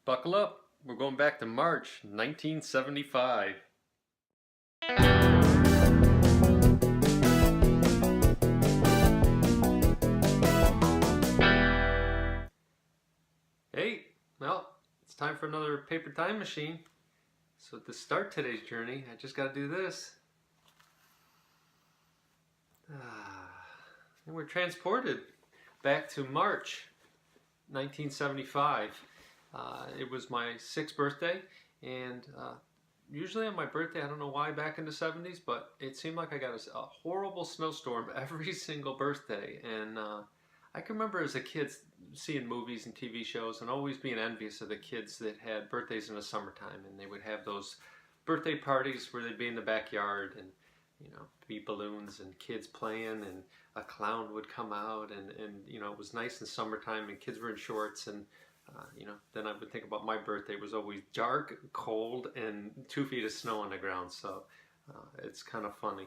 Buckle up. We're going back to March 1975. Hey, well, it's time for another paper time machine. So to start today's journey, I just got to do this. And we're transported back to March 1975. It was my 6th birthday, and usually on my birthday, I don't know why back in the 70s, but it seemed like I got a horrible snowstorm every single birthday. And I can remember as a kid seeing movies and TV shows and always being envious of the kids that had birthdays in the summertime, and they would have those birthday parties where they'd be in the backyard and be balloons and kids playing, and a clown would come out, and it was nice in summertime and kids were in shorts, and then I would think about my birthday. It was always dark, cold, and 2 feet of snow on the ground. So it's kind of funny,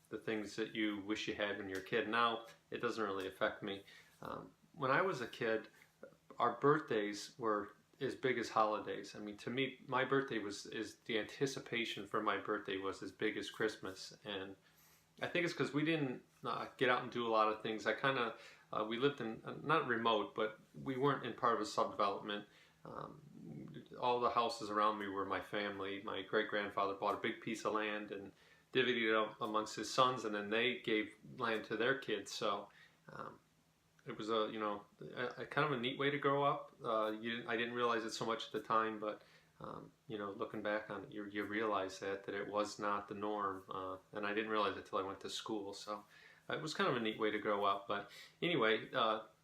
the things that you wish you had when you're a kid. Now it doesn't really affect me. When I was a kid, our birthdays were as big as holidays. I mean, to me, my birthday is the anticipation for my birthday was as big as Christmas. And I think it's because we didn't get out and do a lot of things. We lived in, not remote, but we weren't in part of a subdevelopment. All the houses around me were my family. My great-grandfather bought a big piece of land and divvied it up amongst his sons, and then they gave land to their kids. So it was a kind of a neat way to grow up. I didn't realize it so much at the time, but looking back on it, you realize that it was not the norm, and I didn't realize it till I went to school. So it was kind of a neat way to grow up. But anyway,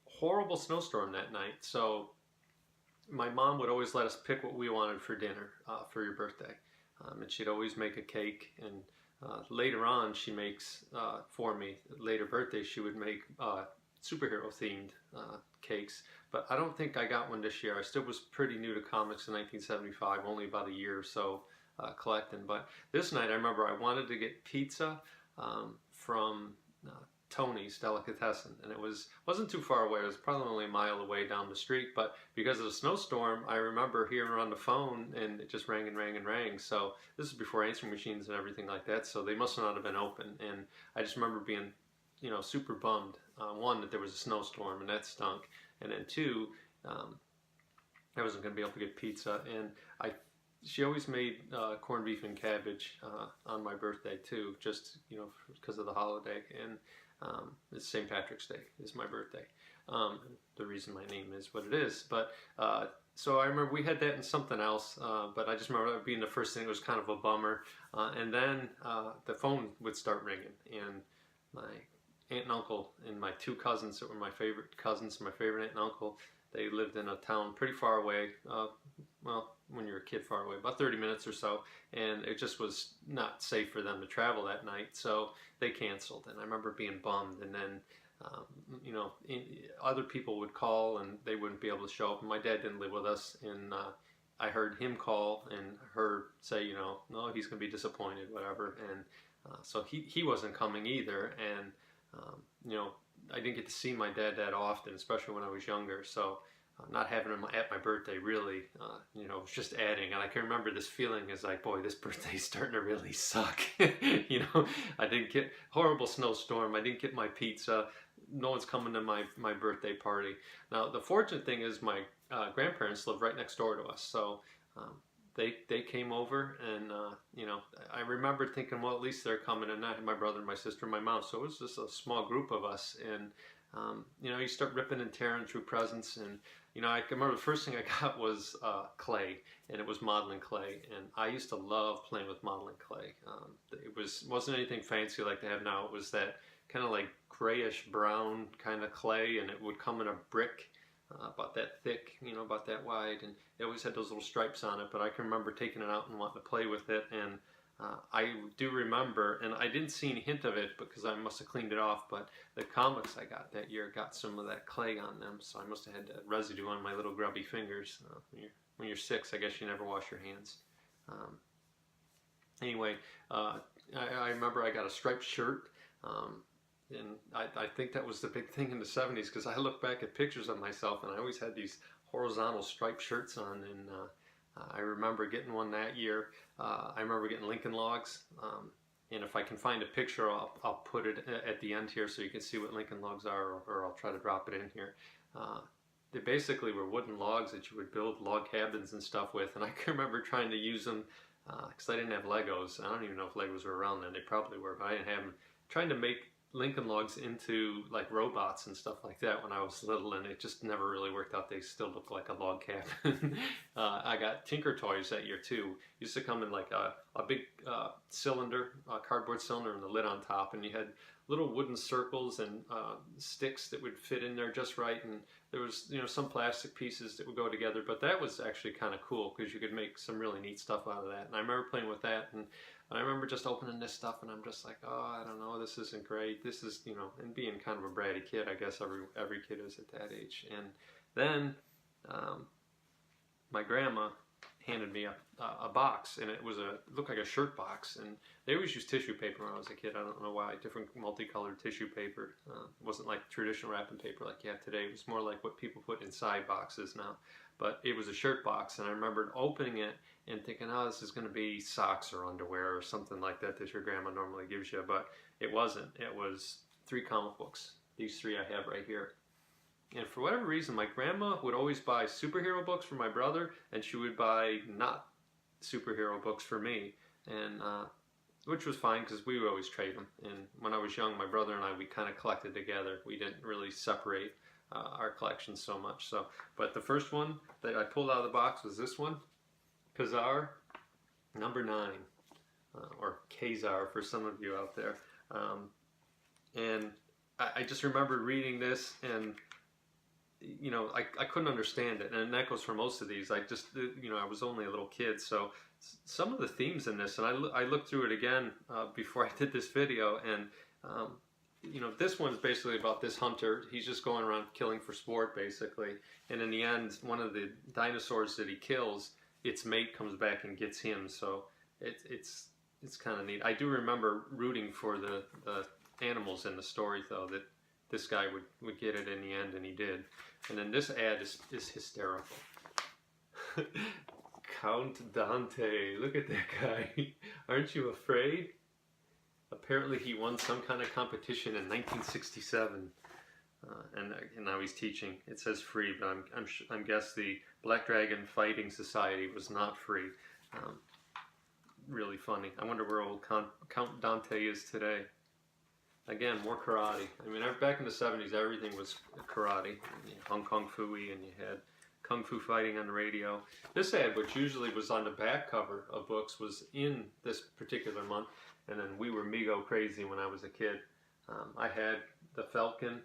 horrible snowstorm that night. So my mom would always let us pick what we wanted for dinner for your birthday, and she'd always make a cake. And later on, she makes for me. Later birthdays, she would make superhero themed cakes, but I don't think I got one this year. I still was pretty new to comics in 1975, only about a year or so collecting. But this night I remember I wanted to get pizza from Tony's Delicatessen, and it wasn't too far away. It was probably only a mile away down the street, but because of the snowstorm, I remember hearing her on the phone, and it just rang and rang and rang. So this is before answering machines and everything like that, so they must not have been open. And I just remember being super bummed. One, that there was a snowstorm, and that stunk, and then two, I wasn't going to be able to get pizza. And she always made corned beef and cabbage on my birthday too, just because of the holiday. And it's St. Patrick's Day is my birthday. The reason my name is what it is. But so I remember we had that and something else, but I just remember that being the first thing. It was kind of a bummer. And then the phone would start ringing, and my aunt and uncle and my 2 cousins that were my favorite cousins, my favorite aunt and uncle, they lived in a town pretty far away. Well, when you're a kid, far away, about 30 minutes or so, and it just was not safe for them to travel that night, so they canceled. And I remember being bummed. And then other people would call and they wouldn't be able to show up. And my dad didn't live with us, and I heard him call and her say, no, he's gonna be disappointed, whatever. And so he wasn't coming either. And I didn't get to see my dad that often, especially when I was younger. So not having him at my birthday really, was just adding. And I can remember this feeling is like, boy, this birthday's starting to really suck. I didn't get horrible snowstorm. I didn't get my pizza. No one's coming to my birthday party. Now, the fortunate thing is my grandparents live right next door to us. So they came over, and I remember thinking, well, at least they're coming, and I had my brother, my sister, and my mom. So it was just a small group of us. And you start ripping and tearing through presents. And I can remember the first thing I got was clay, and it was modeling clay. And I used to love playing with modeling clay. It wasn't anything fancy like they have now. It was that kind of like grayish brown kind of clay, and it would come in a brick. About that thick, about that wide, and it always had those little stripes on it. But I can remember taking it out and wanting to play with it, and I do remember, and I didn't see any hint of it because I must have cleaned it off, but the comics I got that year got some of that clay on them, so I must have had that residue on my little grubby fingers. When you're 6, I guess you never wash your hands. Anyway, I remember I got a striped shirt. And I think that was the big thing in the 70s, because I look back at pictures of myself and I always had these horizontal striped shirts on, and I remember getting one that year. I remember getting Lincoln Logs, and if I can find a picture, I'll put it at the end here so you can see what Lincoln Logs are, or I'll try to drop it in here. They basically were wooden logs that you would build log cabins and stuff with, and I can remember trying to use them because I didn't have Legos. I don't even know if Legos were around then. They probably were, but I didn't have them. Trying to make Lincoln Logs into like robots and stuff like that when I was little, and it just never really worked out. They still look like a log cabin. I got Tinker Toys that year too. Used to come in like a big cylinder, a cardboard cylinder, and the lid on top, and you had little wooden circles and sticks that would fit in there just right, and there was, you know, some plastic pieces that would go together, but that was actually kind of cool because you could make some really neat stuff out of that. And I remember playing with that, and I remember just opening this stuff, and I'm just like, oh, I don't know, this isn't great. This is, you know, and being kind of a bratty kid, I guess every kid is at that age. And then my grandma handed me a box, and it looked like a shirt box, and they always used tissue paper when I was a kid. I don't know why. Different multicolored tissue paper. It wasn't like traditional wrapping paper like you have today. It was more like what people put inside boxes now. But it was a shirt box, and I remembered opening it and thinking, oh, this is going to be socks or underwear or something like that your grandma normally gives you. But it wasn't. It was 3 comic books. These 3 I have right here. And for whatever reason, my grandma would always buy superhero books for my brother, and she would buy not superhero books for me, and which was fine because we would always trade them. And when I was young, my brother and I, we kind of collected together. We didn't really separate our collections so much. So, but the first one that I pulled out of the box was this one, Kazar number 9, or Kazar for some of you out there. And I just remember reading this, and you know, I couldn't understand it, and that goes for most of these. I just, you know, I was only a little kid, so some of the themes in this, and I looked through it again before I did this video, and you know, this one's basically about this hunter. He's just going around killing for sport, basically, and in the end, one of the dinosaurs that he kills, its mate comes back and gets him. So it's kind of neat. I do remember rooting for the animals in the story, though, that this guy would get it in the end, and he did. And then this ad is hysterical. Count Dante, look at that guy. Aren't you afraid? Apparently he won some kind of competition in 1967, and now he's teaching. It says free, but I'm guess the Black Dragon Fighting Society was not free. Really funny. I wonder where old Count Dante is today. Again, more karate. I mean, back in the 70s, everything was karate. You know, Hong Kong Phooey, and you had Kung Fu fighting on the radio. This ad, which usually was on the back cover of books, was in this particular month. And then we were Mego crazy when I was a kid. I had the Falcon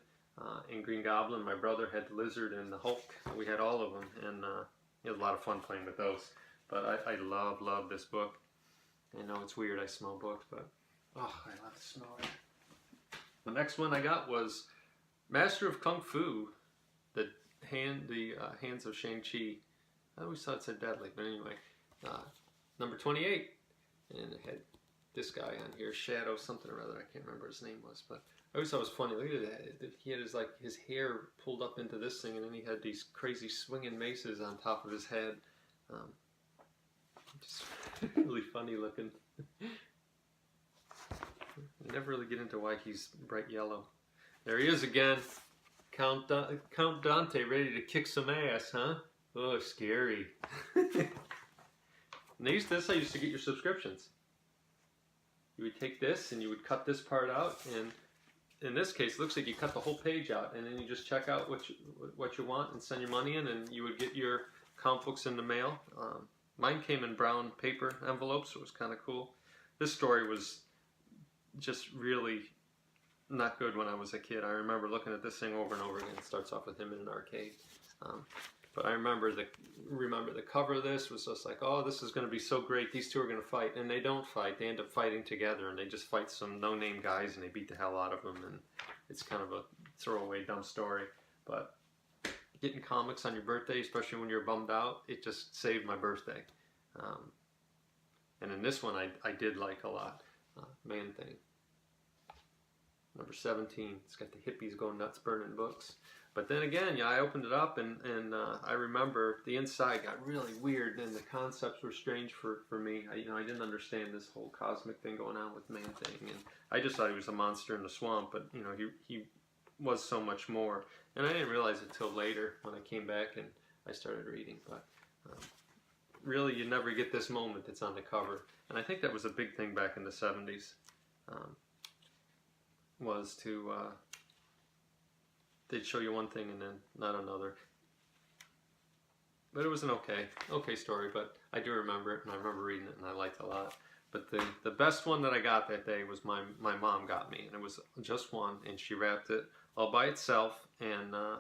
and Green Goblin. My brother had the Lizard and the Hulk. We had all of them, and it was a lot of fun playing with those. But I love this book. I know it's weird, I smell books, but oh, I love to smell it. The next one I got was Master of Kung Fu, the Hands of Shang-Chi. I always thought it said Deadly, but anyway. Number 28, and it had this guy on here, Shadow something or other. I can't remember what his name was, but I always thought it was funny. Look at that. He had his hair pulled up into this thing, and then he had these crazy swinging maces on top of his head. Just really funny looking. I never really get into why he's bright yellow. There he is again. Count Dante, ready to kick some ass, huh? Oh, scary. And this I used to get your subscriptions. You would take this and you would cut this part out, and in this case, it looks like you cut the whole page out, and then you just check out what you want and send your money in, and you would get your comic books in the mail. Mine came in brown paper envelopes, so it was kind of cool. This story was just really not good when I was a kid. I remember looking at this thing over and over again. It starts off with him in an arcade. But I remember the cover of this was just like, oh, this is going to be so great. These two are going to fight. And they don't fight. They end up fighting together, and they just fight some no-name guys, and they beat the hell out of them. And it's kind of a throwaway, dumb story. But getting comics on your birthday, especially when you're bummed out, it just saved my birthday. And in this one, I did like a lot. Man Thing. Number 17. It's got the hippies going nuts burning books. But then again, I opened it up and I remember the inside got really weird and the concepts were strange for me. I didn't understand this whole cosmic thing going on with man thing, and I just thought he was a monster in the swamp. But he was so much more, and I didn't realize it till later when I came back and I started reading. But really, you never get this moment that's on the cover, and I think that was a big thing back in the 70s. Was to they'd show you one thing and then not another. But it was an okay story, but I do remember it, and I remember reading it, and I liked it a lot. But the best one that I got that day was my mom got me, and it was just one, and she wrapped it all by itself, and I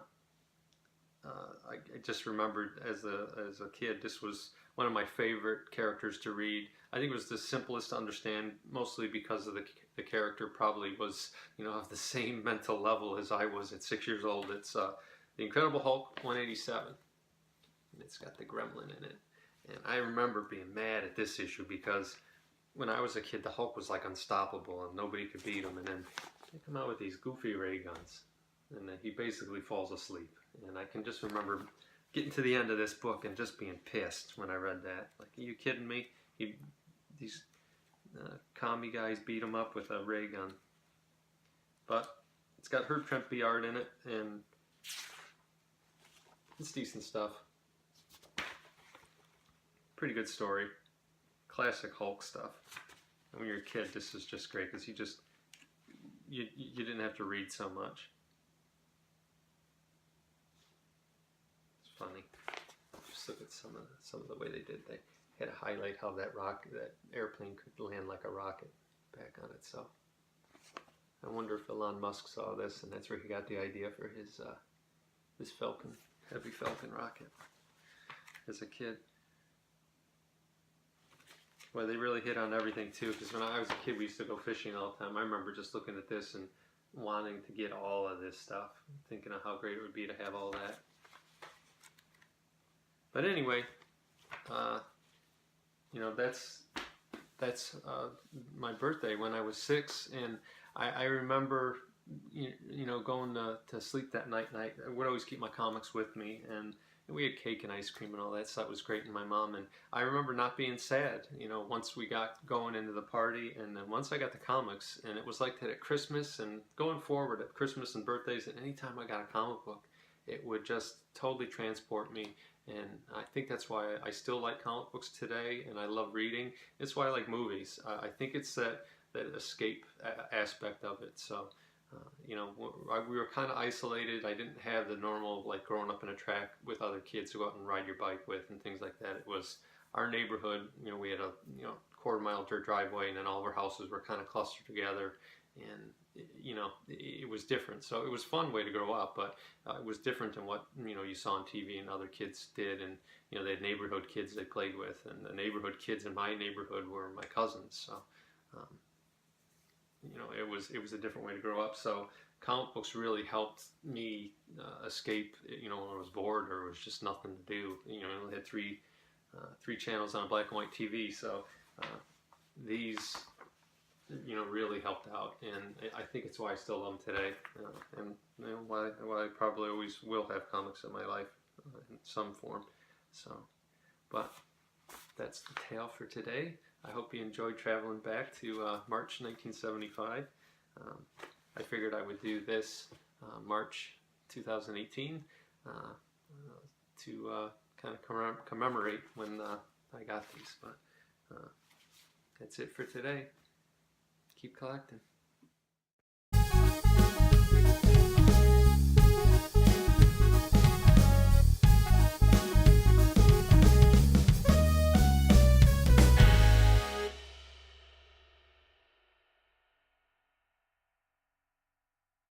just remembered as a kid, this was one of my favorite characters to read. I think it was the simplest to understand, mostly because of the character probably was, of the same mental level as I was at 6 years old. It's The Incredible Hulk 187, and it's got the gremlin in it. And I remember being mad at this issue because when I was a kid, the Hulk was like unstoppable and nobody could beat him, and then they come out with these goofy ray guns, and then he basically falls asleep. And I can just remember getting to the end of this book and just being pissed when I read that. Like, are you kidding me? These commie guys beat him up with a ray gun. But it's got Herb Trimpe art in it, and it's decent stuff. Pretty good story. Classic Hulk stuff. And when you're a kid, this is just great because you didn't have to read so much. Funny. Just look at some of the way they did. They had to highlight how that airplane could land like a rocket back on itself. I wonder if Elon Musk saw this, and that's where he got the idea for his heavy Falcon rocket as a kid. Well, they really hit on everything too, because when I was a kid, we used to go fishing all the time. I remember just looking at this and wanting to get all of this stuff, thinking of how great it would be to have all that. But anyway, that's my birthday when I was 6, and I remember going to sleep that night. And I would always keep my comics with me, and we had cake and ice cream and all that, so that was great. And my mom, and I remember not being sad, once we got going into the party, and then once I got the comics, and it was like that at Christmas and going forward at Christmas and birthdays, and anytime I got a comic book, it would just totally transport me. And I think that's why I still like comic books today, and I love reading. It's why I like movies. I think it's that escape aspect of it. So, we were kind of isolated. I didn't have the normal, like, growing up in a track with other kids to go out and ride your bike with and things like that. It was our neighborhood. We had a quarter-mile dirt driveway, and then all of our houses were kind of clustered together. And it was different. So it was a fun way to grow up, but it was different than what you saw on TV and other kids did. And they had neighborhood kids they played with, and the neighborhood kids in my neighborhood were my cousins. So it was a different way to grow up. So comic books really helped me escape. When I was bored or it was just nothing to do. I only had three channels on a black and white TV, so these really helped out, and I think it's why I still love them today, and why I probably always will have comics in my life in some form. So, but that's the tale for today. I hope you enjoyed traveling back to March 1975. I figured I would do this March 2018 to kind of commemorate when I got these. But that's it for today. Keep collecting.